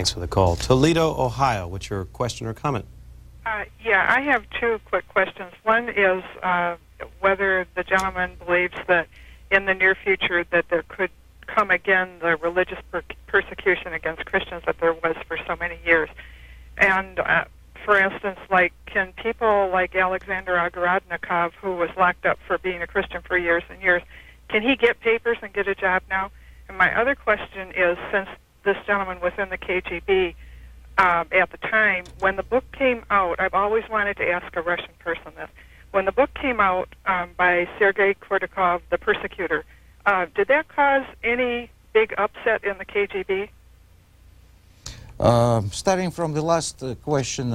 Thanks for the call. Toledo, Ohio, what's your question or comment? Yeah, I have two quick questions. One is whether the gentleman believes that in the near future that there could come again the religious persecution against Christians that there was for so many years. And for instance, like, can people like Alexander Ogorodnikov, who was locked up for being a Christian for years and years, can he get papers and get a job now? And my other question is, since this gentleman was in the KGB at the time, when the book came out, I've always wanted to ask a Russian person this. When the book came out by Sergei Kordakov, The Persecutor, did that cause any big upset in the KGB? Starting from the last question,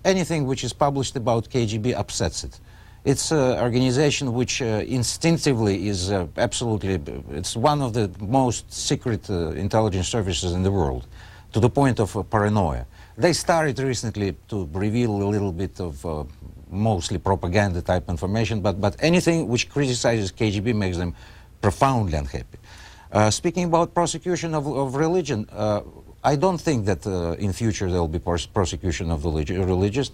anything which is published about KGB upsets it. It's an organization which instinctively is absolutely, it's one of the most secret intelligence services in the world, to the point of paranoia. They started recently to reveal a little bit of mostly propaganda type information, but anything which criticizes KGB makes them profoundly unhappy. Speaking about prosecution of religion, I don't think that in future there will be prosecution of religious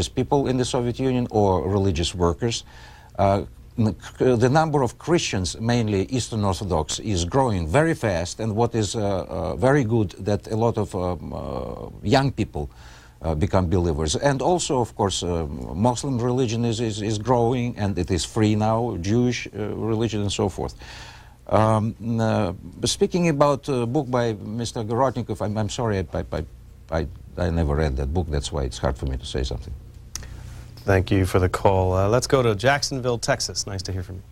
people in the Soviet Union or religious workers. The number of Christians, mainly Eastern Orthodox, is growing very fast, and what is very good, that a lot of young people become believers. And also, of course, Muslim religion is growing, and it is free now, Jewish religion and so forth. Speaking about a book by Mr. Gorotnikov, I'm sorry, I never read that book, that's why it's hard for me to say something. Thank you for the call. Let's go to Jacksonville, Texas. Nice to hear from you.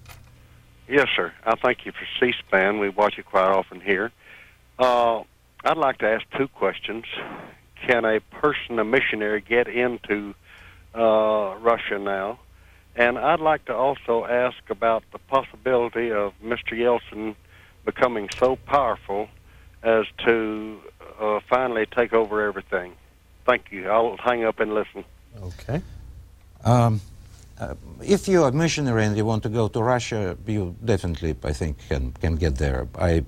Yes, sir. I thank you for C-SPAN. We watch it quite often here. I'd like to ask two questions. Can a person, a missionary, get into Russia now? And I'd like to also ask about the possibility of Mr. Yeltsin becoming so powerful as to finally take over everything. Thank you. I'll hang up and listen. Okay. If you're a missionary and you want to go to Russia, you definitely, I think, can get there. I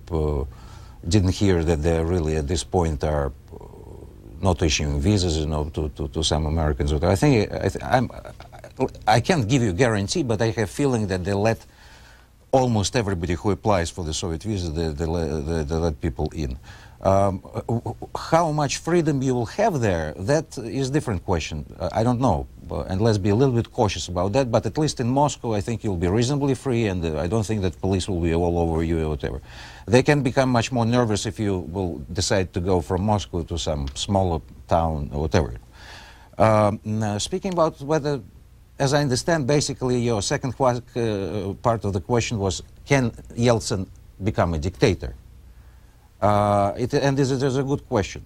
didn't hear that they really, at this point, are not issuing visas, you know, to some Americans. I can't give you a guarantee, but I have a feeling that they let almost everybody who applies for the Soviet visa, they let people in. How much freedom you will have there, that is a different question. I don't know, and let's be a little bit cautious about that, but at least in Moscow I think you'll be reasonably free, and I don't think that police will be all over you or whatever. They can become much more nervous if you will decide to go from Moscow to some smaller town or whatever. Speaking about whether, as I understand, basically your second part of the question was, can Yeltsin become a dictator? And this is a good question.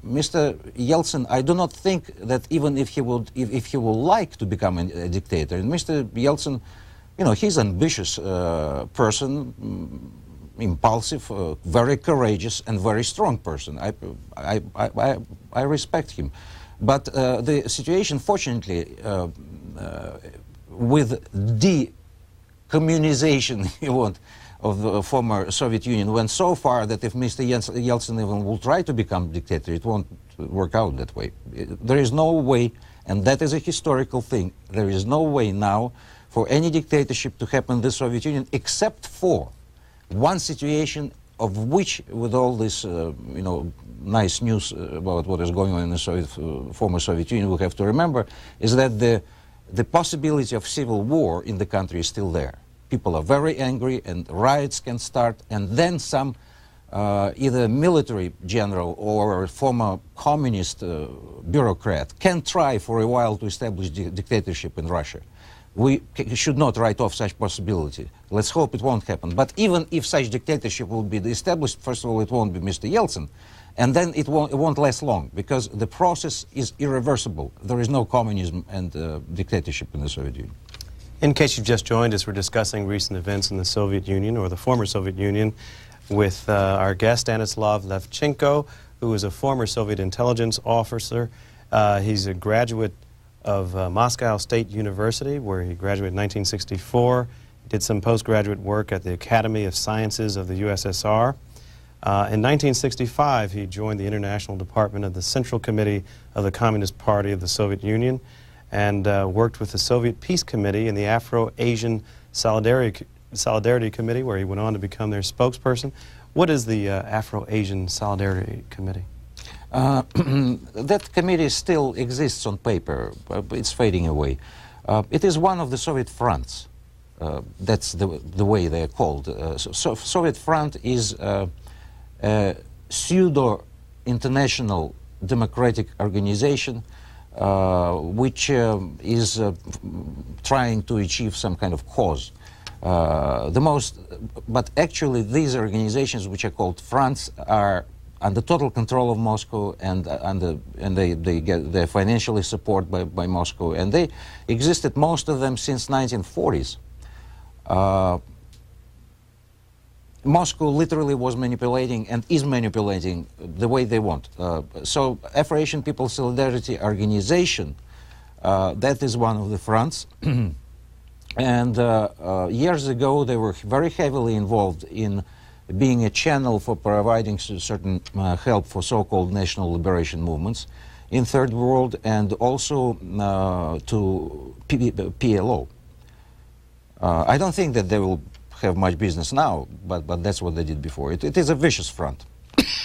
Mr. Yeltsin, I do not think that even if he would like to become a dictator, and Mr. Yeltsin, you know, he's an ambitious person, impulsive, very courageous, and very strong person. I respect him. But the situation, fortunately, with decommunization, if you want, of the former Soviet Union went so far that if Mr. Yeltsin even will try to become dictator, it won't work out that way. There is no way, and that is a historical thing, there is no way now for any dictatorship to happen in the Soviet Union except for one situation of which, with all this, you know, nice news about what is going on in the former Soviet Union, we have to remember, is that the possibility of civil war in the country is still there. People are very angry, and riots can start, and then some either military general or former communist bureaucrat can try for a while to establish dictatorship in Russia. We should not write off such possibility. Let's hope it won't happen. But even if such dictatorship will be established, first of all, it won't be Mr. Yeltsin, and then it won't last long, because the process is irreversible. There is no communism and dictatorship in the Soviet Union. In case you've just joined us, we're discussing recent events in the Soviet Union, or the former Soviet Union, with our guest, Stanislav Levchenko, who is a former Soviet intelligence officer. He's a graduate of Moscow State University, where he graduated in 1964. He did some postgraduate work at the Academy of Sciences of the USSR. In 1965, he joined the International Department of the Central Committee of the Communist Party of the Soviet Union and worked with the Soviet Peace Committee and the Afro-Asian Solidarity Committee, where he went on to become their spokesperson. What is the Afro-Asian Solidarity Committee? That committee still exists on paper. It's fading away. It is one of the Soviet fronts. That's the way they're called. Soviet Front is a pseudo-international democratic organization which is trying to achieve some kind of cause. But actually these organizations, which are called fronts, are under total control of Moscow, and they're financially supported by Moscow, and they existed, most of them, since 1940s. Moscow literally was manipulating and is manipulating the way they want. So Afro-Asian People's Solidarity Organization, that is one of the fronts. And years ago they were very heavily involved in being a channel for providing certain help for so-called national liberation movements in Third World, and also to PLO. I don't think that they will have much business now, but that's what they did before. It is a vicious front.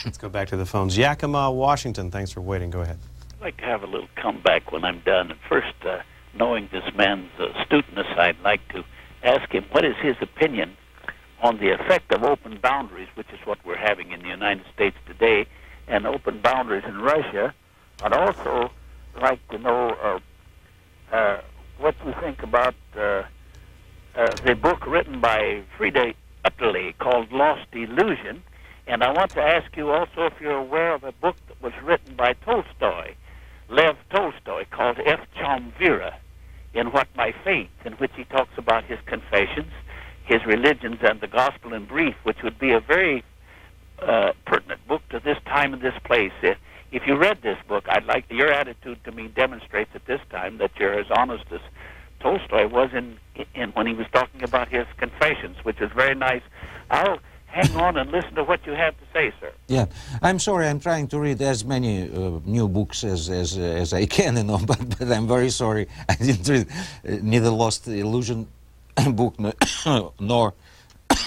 Let's go back to the phones. Yakima, Washington, thanks for waiting. Go ahead. I'd like to have a little comeback when I'm done. And first, knowing this man's astuteness, I'd like to ask him what is his opinion on the effect of open boundaries, which is what we're having in the United States today, and open boundaries in Russia. I'd also like to know what you think about the book written by Frida Utterly called Lost Illusion. And I want to ask you also if you're aware of a book that was written by Tolstoy, Lev Tolstoy, called F. Chomvira, In What My Faith, in which he talks about his confessions, his religions, and the gospel in brief, which would be a very pertinent book to this time and this place. If you read this book, I'd like your attitude to me demonstrates at this time that you're as honest as Tolstoy was in when he was talking about his confessions, which is very nice. I'll hang on and listen to what you have to say, sir. Yeah, I'm sorry. I'm trying to read as many new books as I can, you know, but I'm very sorry. I didn't read neither Lost Illusion book nor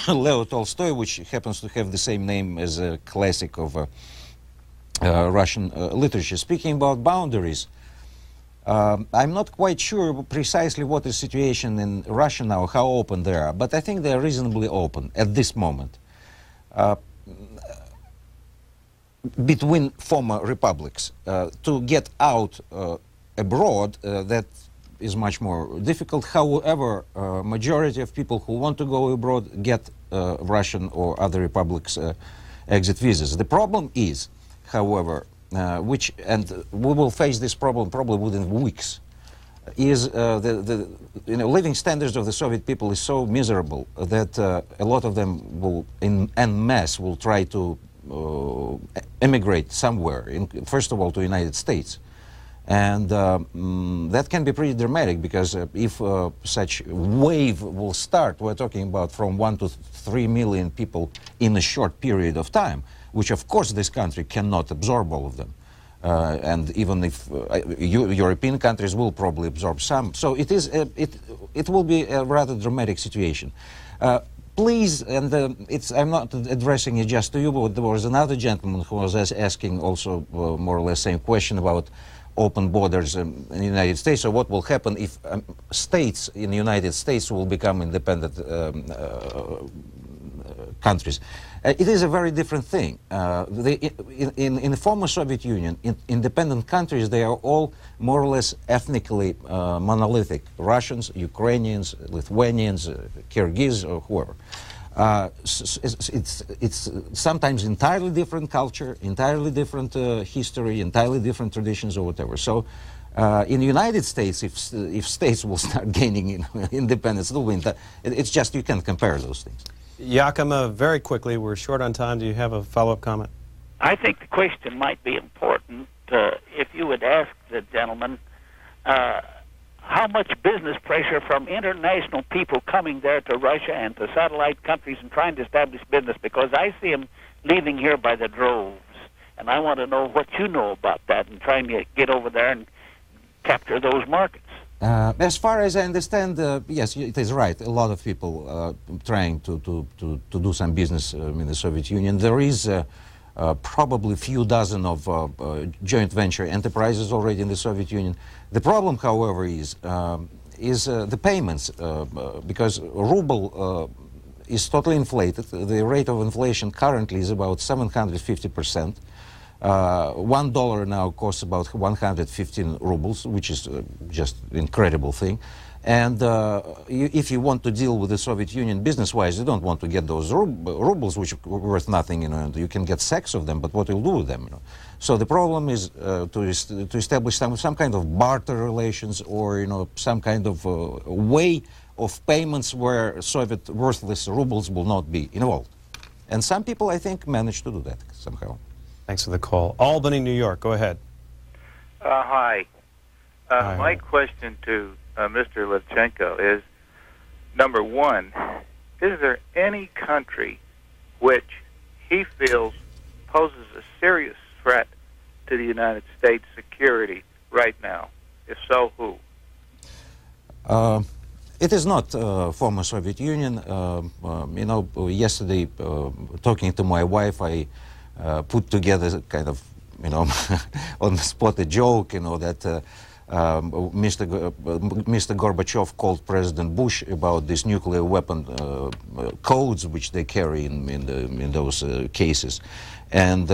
Leo Tolstoy, which happens to have the same name as a classic of Russian literature. Speaking about boundaries, I'm not quite sure precisely what the situation in Russia now, how open they are, but I think they are reasonably open at this moment. Between former republics, to get out abroad, that is much more difficult. However, majority of people who want to go abroad get Russian or other republics exit visas. The problem is, however, and we will face this problem probably within weeks, is the living standards of the Soviet people is so miserable that a lot of them will, en masse, will try to emigrate somewhere, first of all to the United States. And that can be pretty dramatic, because if such wave will start, we're talking about from 1 to 3 million people in a short period of time, which of course this country cannot absorb all of them. And even if European countries will probably absorb some. So it is, it will be a rather dramatic situation. Please, and I'm not addressing it just to you, but there was another gentleman who was asking also more or less same question about open borders in the United States. So what will happen if states in the United States will become independent countries? It is a very different thing. In the former Soviet Union, independent countries, they are all more or less ethnically monolithic. Russians, Ukrainians, Lithuanians, Kyrgyz, or whoever. It's sometimes entirely different culture, entirely different history, entirely different traditions, or whatever. So in the United States, if states will start gaining independence, it's just you can't compare those things. Yakima, very quickly, we're short on time. Do you have a follow-up comment? I think the question might be important if you would ask the gentleman how much business pressure from international people coming there to Russia and to satellite countries and trying to establish business, because I see them leaving here by the droves. And I want to know what you know about that and trying to get over there and capture those markets. As far as I understand, yes, it is right. A lot of people trying to do some business in the Soviet Union. There is probably a few dozen of joint venture enterprises already in the Soviet Union. The problem, however, is the payments, because ruble is totally inflated. The rate of inflation currently is about 750%. $1 now costs about 115 rubles, which is just an incredible thing. And if you want to deal with the Soviet Union business-wise, you don't want to get those rubles, which are worth nothing, and you can get sacks of them, but what you'll do with them, So the problem is to establish some kind of barter relations, or, some kind of way of payments where Soviet worthless rubles will not be involved. And some people, I think, managed to do that somehow. Thanks for the call. Albany, New York. Go ahead. Hi. Hi. My question to Mr. Levchenko is, number one, is there any country which he feels poses a serious threat to the United States security right now? If so, who? It is not former Soviet Union. Yesterday, talking to my wife, I put together kind of, on the spot a joke, that Mr. Gorbachev called President Bush about this nuclear weapon codes which they carry in those cases. And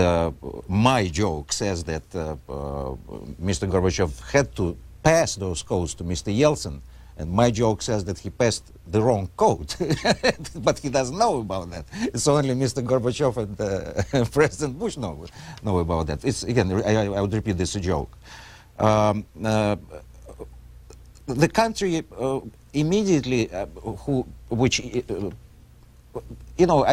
my joke says that Mr. Gorbachev had to pass those codes to Mr. Yeltsin. And my joke says that he passed the wrong code, but he doesn't know about that. It's only Mr. Gorbachev and President Bush know about that. It's, again, I would repeat this, a joke. The country immediately, I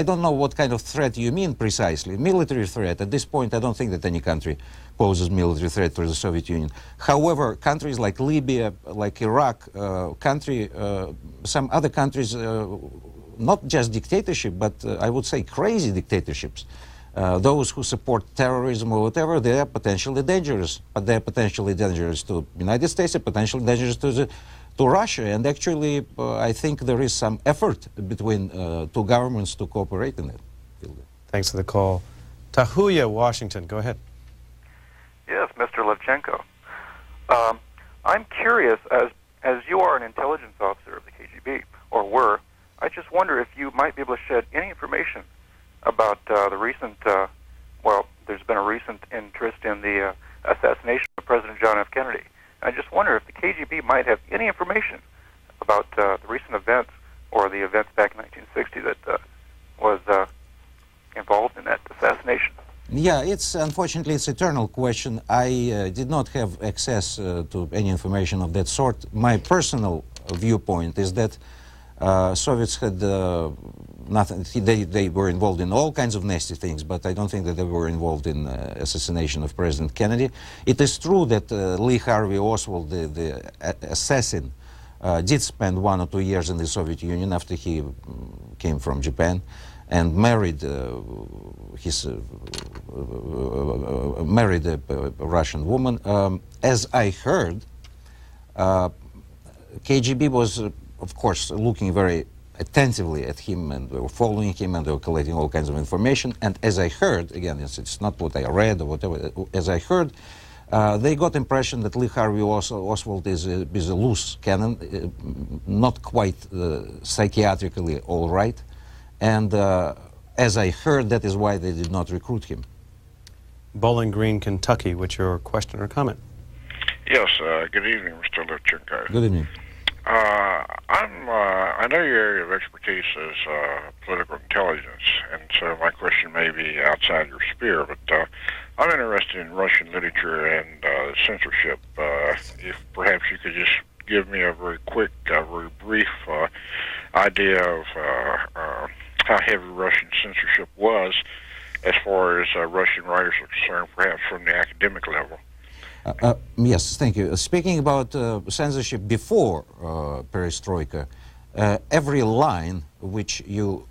don't know what kind of threat you mean precisely. Military threat. At this point, I don't think that any country poses military threat for the Soviet Union. However, countries like Libya, like Iraq, some other countries, not just dictatorship, but I would say crazy dictatorships. Those who support terrorism or whatever, they are potentially dangerous. But they are potentially dangerous to the United States, and potentially dangerous to Russia. And actually, I think there is some effort between two governments to cooperate in that field. Thanks for the call. Tahuya, Washington. Go ahead. Yes, Mr. Levchenko. I'm curious, as you are an intelligence officer of the KGB, or were, I just wonder if you might be able to shed any information about the recent, there's been a recent interest in the assassination of President John F. Kennedy. I just wonder if the KGB might have any information about the recent events or the events back in 1960 that was involved in that assassination. Yeah, unfortunately it's an eternal question. I did not have access to any information of that sort. My personal viewpoint is that Soviets had nothing. They were involved in all kinds of nasty things, but I don't think that they were involved in assassination of President Kennedy. It is true that Lee Harvey Oswald, the assassin, did spend 1 or 2 years in the Soviet Union after he came from Japan, and married a Russian woman. As I heard, KGB was, of course, looking very attentively at him, and they were following him, and they were collecting all kinds of information. And as I heard, again, it's not what I read or whatever, as I heard, they got the impression that Lee Harvey Oswald is a loose cannon, not quite psychiatrically all right. And as I heard, that is why they did not recruit him. Bowling Green, Kentucky. What's your question or comment? Yes, good evening, Mr. Levchenko. Good evening. I know your area of expertise is political intelligence, and so my question may be outside your sphere, but I'm interested in Russian literature and censorship. If perhaps you could just give me a very quick, very brief idea of how heavy Russian censorship was as far as Russian writers are concerned, perhaps from the academic level. Yes, thank you. Speaking about censorship before perestroika, every line which you